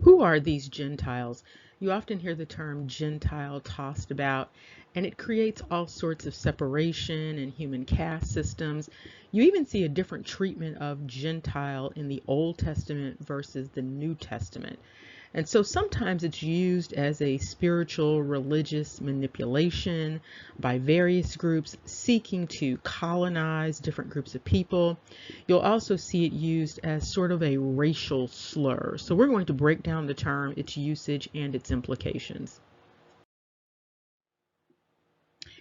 Who are these Gentiles? You often hear the term Gentile tossed about, and it creates all sorts of separation and human caste systems. You even see a different treatment of Gentile in the Old Testament versus the New Testament. And so sometimes it's used as a spiritual, religious manipulation by various groups seeking to colonize different groups of people. You'll also see it used as sort of a racial slur. So we're going to break down the term, its usage, and its implications.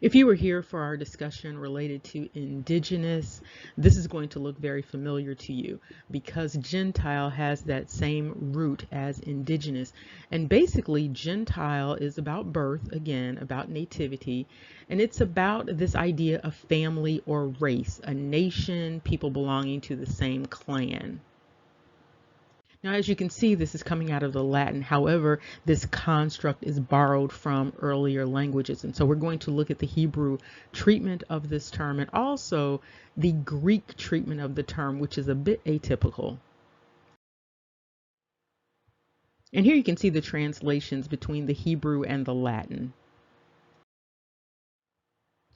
If you were here for our discussion related to Indigenous, this is going to look very familiar to you because Gentile has that same root as Indigenous. And basically, Gentile is about birth, again, about nativity, and it's about this idea of family or race, a nation, people belonging to the same clan. Now, as you can see, this is coming out of the Latin. However, this construct is borrowed from earlier languages. And so we're going to look at the Hebrew treatment of this term and also the Greek treatment of the term, which is a bit atypical. And here you can see the translations between the Hebrew and the Latin.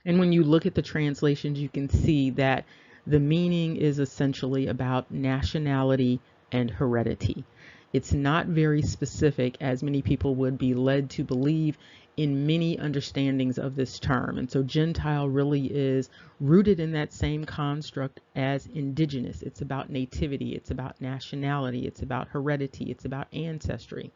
And when you look at the translations, you can see that the meaning is essentially about nationality and heredity. It's not very specific, as many people would be led to believe in many understandings of this term. And so Gentile really is rooted in that same construct as Indigenous. It's about nativity, it's about nationality, it's about heredity, it's about ancestry.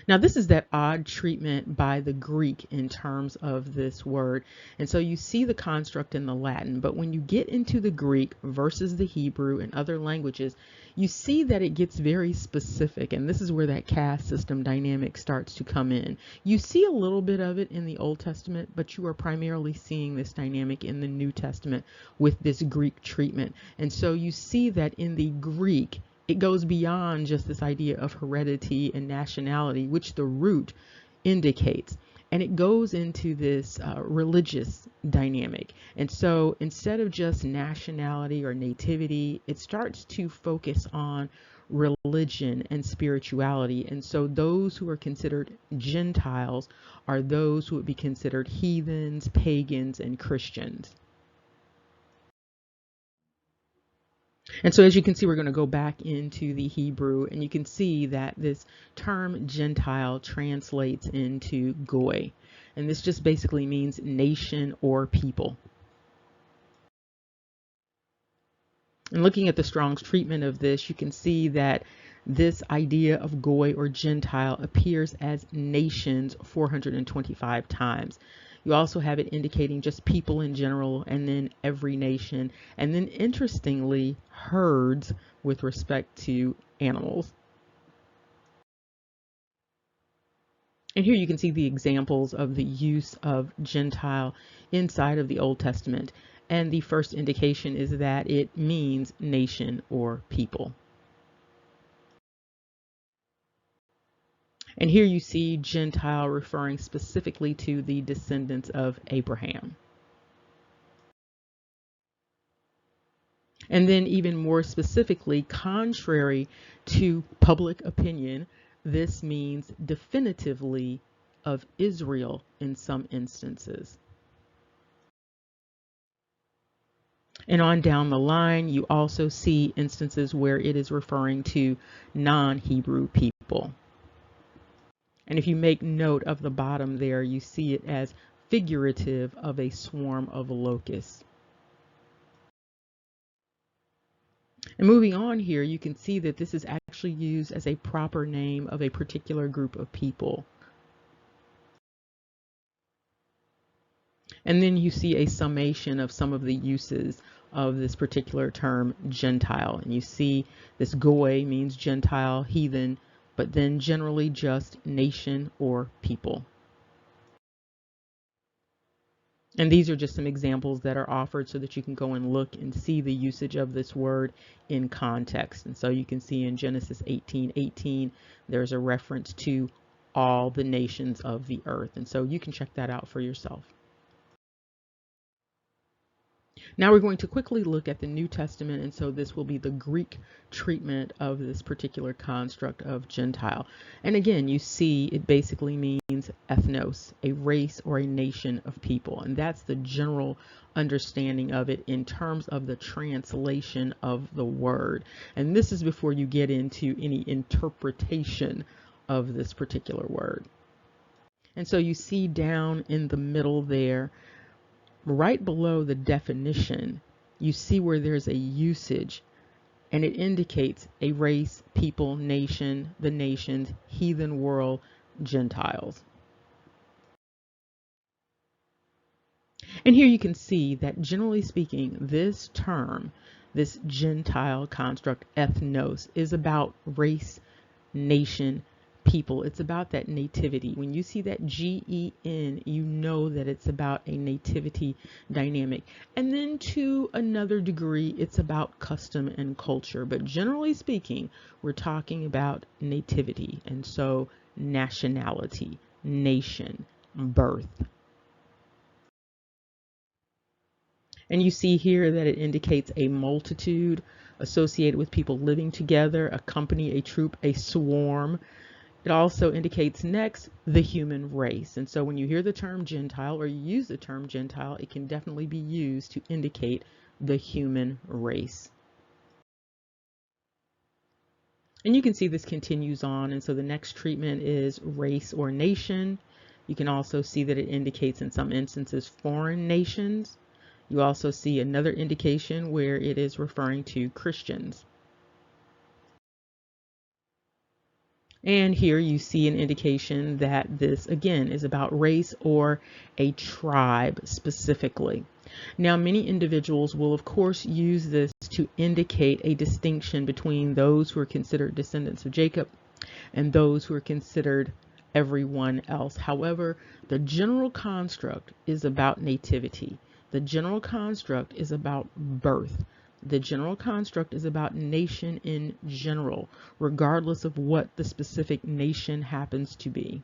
Now, this is that odd treatment by the Greek in terms of this word. And so you see the construct in the Latin, but when you get into the Greek versus the Hebrew and other languages, you see that it gets very specific. And this is where that caste system dynamic starts to come in. You see a little bit of it in the Old Testament, but you are primarily seeing this dynamic in the New Testament with this Greek treatment. And so you see that in the Greek, it goes beyond just this idea of heredity and nationality, which the root indicates. And it goes into this religious dynamic. And so instead of just nationality or nativity, it starts to focus on religion and spirituality. And so those who are considered Gentiles are those who would be considered heathens, pagans, and Christians. And so as you can see, we're going to go back into the Hebrew, and you can see that this term Gentile translates into goy. And this just basically means nation or people. And looking at the Strong's treatment of this, you can see that this idea of goy or Gentile appears as nations 425 times. You also have it indicating just people in general, and then every nation, and then interestingly, herds with respect to animals. And here you can see the examples of the use of Gentile inside of the Old Testament. And the first indication is that it means nation or people. And here you see Gentile referring specifically to the descendants of Abraham. And then even more specifically, contrary to public opinion, this means definitively of Israel in some instances. And on down the line, you also see instances where it is referring to non-Hebrew people. And if you make note of the bottom there, you see it as figurative of a swarm of locusts. And moving on here, you can see that this is actually used as a proper name of a particular group of people. And then you see a summation of some of the uses of this particular term Gentile. And you see this goy means Gentile, heathen, but then generally just nation or people. And these are just some examples that are offered so that you can go and look and see the usage of this word in context. And so you can see in Genesis 18:18, there's a reference to all the nations of the earth. And so you can check that out for yourself. Now we're going to quickly look at the New Testament, and so this will be the Greek treatment of this particular construct of Gentile. And again, you see it basically means ethnos, a race or a nation of people, and that's the general understanding of it in terms of the translation of the word. And this is before you get into any interpretation of this particular word. And so you see down in the middle there, right below the definition, you see where there's a usage, and it indicates a race, people, nation, the nations, heathen world, Gentiles. And here you can see that generally speaking, this term, this Gentile construct, ethnos, is about race, nation, people. It's about that nativity. When you see that GEN, you know that it's about a nativity dynamic. And then to another degree, it's about custom and culture. But generally speaking, we're talking about nativity. And so nationality, nation, birth. And you see here that it indicates a multitude associated with people living together, a company, a troop, a swarm. It also indicates next the human race. And so when you hear the term Gentile or you use the term Gentile, it can definitely be used to indicate the human race. And you can see this continues on. And so the next treatment is race or nation. You can also see that it indicates in some instances foreign nations. You also see another indication where it is referring to Christians. And here you see an indication that this, again, is about race or a tribe specifically. Now, many individuals will, of course, use this to indicate a distinction between those who are considered descendants of Jacob and those who are considered everyone else. However, the general construct is about nativity. The general construct is about birth. The general construct is about nation in general, regardless of what the specific nation happens to be.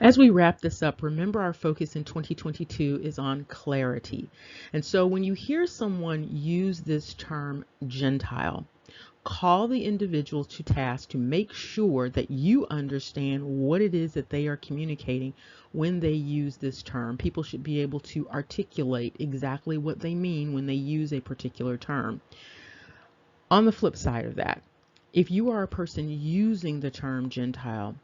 As we wrap this up, remember our focus in 2022 is on clarity. And so when you hear someone use this term Gentile, call the individual to task to make sure that you understand what it is that they are communicating when they use this term. People should be able to articulate exactly what they mean when they use a particular term. On the flip side of that, if you are a person using the term Gentile,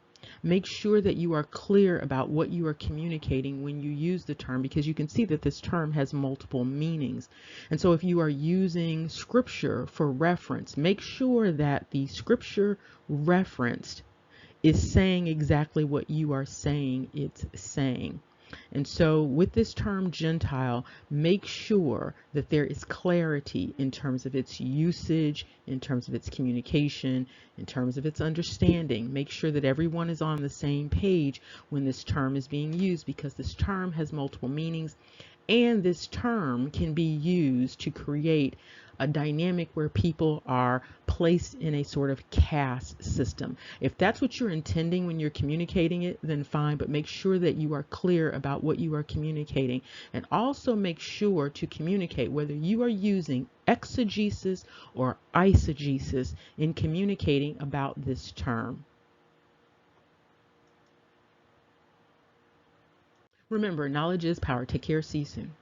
make sure that you are clear about what you are communicating when you use the term, because you can see that this term has multiple meanings. And so if you are using scripture for reference, make sure that the scripture referenced is saying exactly what you are saying it's saying. And so with this term Gentile, make sure that there is clarity in terms of its usage, in terms of its communication, in terms of its understanding. Make sure that everyone is on the same page when this term is being used, because this term has multiple meanings, and this term can be used to create a dynamic where people are placed in a sort of caste system. If that's what you're intending when you're communicating it, then fine, but make sure that you are clear about what you are communicating. And also make sure to communicate whether you are using exegesis or eisegesis in communicating about this term. Remember, knowledge is power. Take care. See you soon.